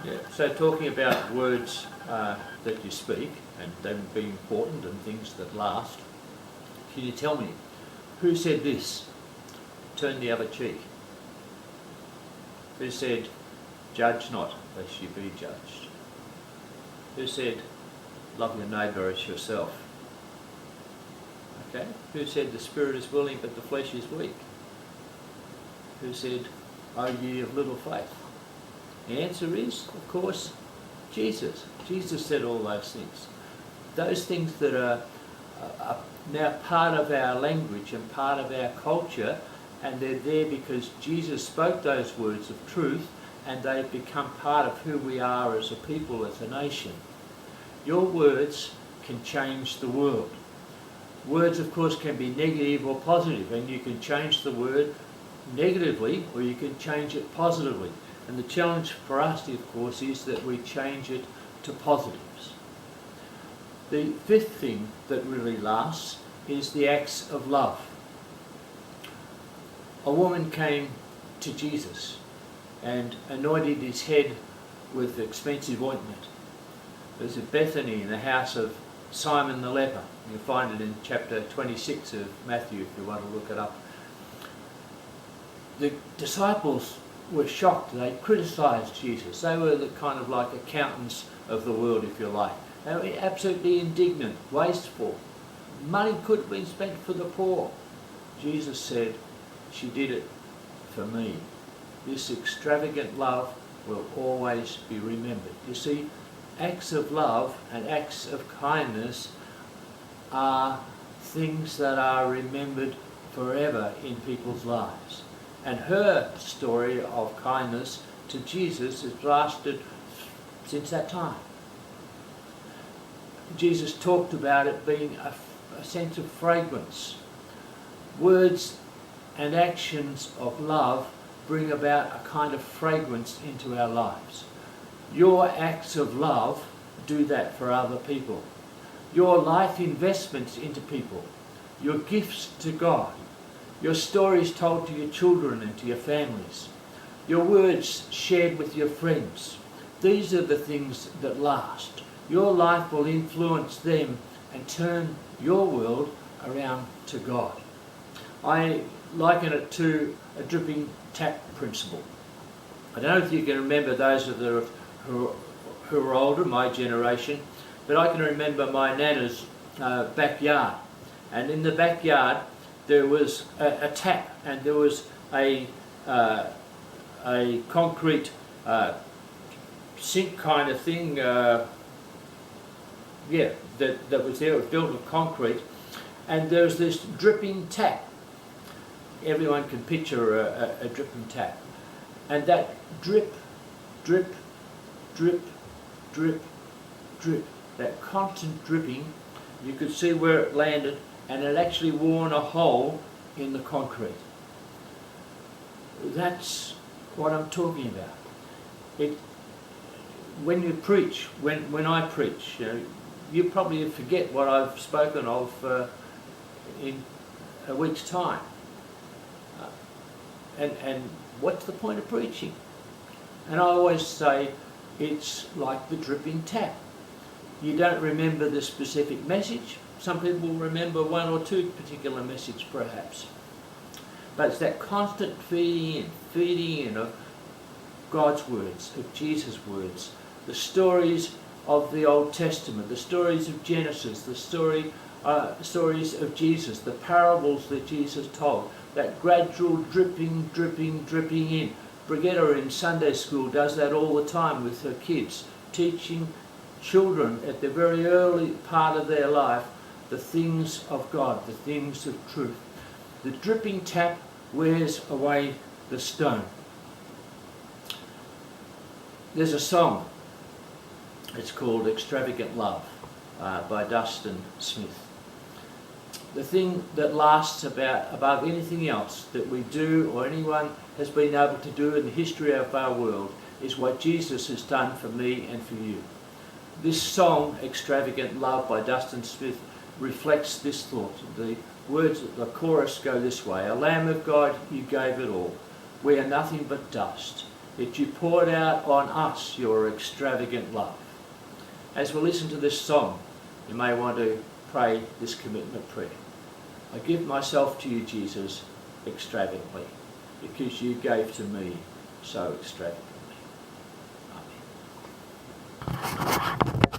Yeah. So talking about words that you speak and them being important and things that last, can you tell me who said this? Turn the other cheek. Who said, judge not, lest you be judged? Who said, love your neighbour as yourself? Okay. Who said, the spirit is willing but the flesh is weak? Who said, O ye of little faith? The answer is, of course, Jesus. Jesus said all those things. Those things that are now part of our language and part of our culture, and they're there because Jesus spoke those words of truth, and they've become part of who we are as a people, as a nation. Your words can change the world. Words, of course, can be negative or positive, and you can change the word negatively or you can change it positively. And the challenge for us, of course, is that we change it to positives. The fifth thing that really lasts is the acts of love. A woman came to Jesus and anointed his head with expensive ointment. It was at Bethany in the house of Simon the leper. You'll find it in chapter 26 of Matthew if you want to look it up. The disciples were shocked. They criticised Jesus. They were the kind of like accountants of the world, if you like. They were absolutely indignant, wasteful. Money could have been spent for the poor. Jesus said, she did it for me. This extravagant love will always be remembered. You see, acts of love and acts of kindness are things that are remembered forever in people's lives. And her story of kindness to Jesus has lasted since that time. Jesus talked about it being a sense of fragrance. Words and actions of love bring about a kind of fragrance into our lives. Your acts of love do that for other people. Your life investments into people, your gifts to God, your stories told to your children and to your families, your words shared with your friends. These are the things that last. Your life will influence them and turn your world around to God. I liken it to a dripping tap principle. I don't know if you can remember those of the who are older, my generation, but I can remember my nana's backyard. And in the backyard there was a tap, and there was a concrete sink kind of thing, that was there. It was built of concrete, and there was this dripping tap. Everyone can picture a dripping tap. And that drip, drip, drip, drip, drip, that constant dripping, you could see where it landed, and it actually worn a hole in the concrete. That's what I'm talking about. When you preach, when I preach, you probably forget what I've spoken of in a week's time. And what's the point of preaching? And I always say it's like the dripping tap. You don't remember the specific message. Some people remember one or two particular messages perhaps. But it's that constant feeding in of God's words, of Jesus' words, the stories of the Old Testament, the stories of Genesis, the stories of Jesus, the parables that Jesus told, that gradual dripping, dripping, dripping in. Brigitte in Sunday school does that all the time with her kids, teaching children at the very early part of their life the things of God, the things of truth. The dripping tap wears away the stone. There's a song, it's called Extravagant Love by Dustin Smith. The thing that lasts above anything else that we do or anyone has been able to do in the history of our world is what Jesus has done for me and for you. This song, Extravagant Love by Dustin Smith, reflects this thought. The words of the chorus go this way: "A Lamb of God, you gave it all. We are nothing but dust. Yet you poured out on us your extravagant love. As we listen to this song, you may want to pray this commitment prayer. I give myself to you, Jesus, extravagantly, because you gave to me so extravagantly. Amen.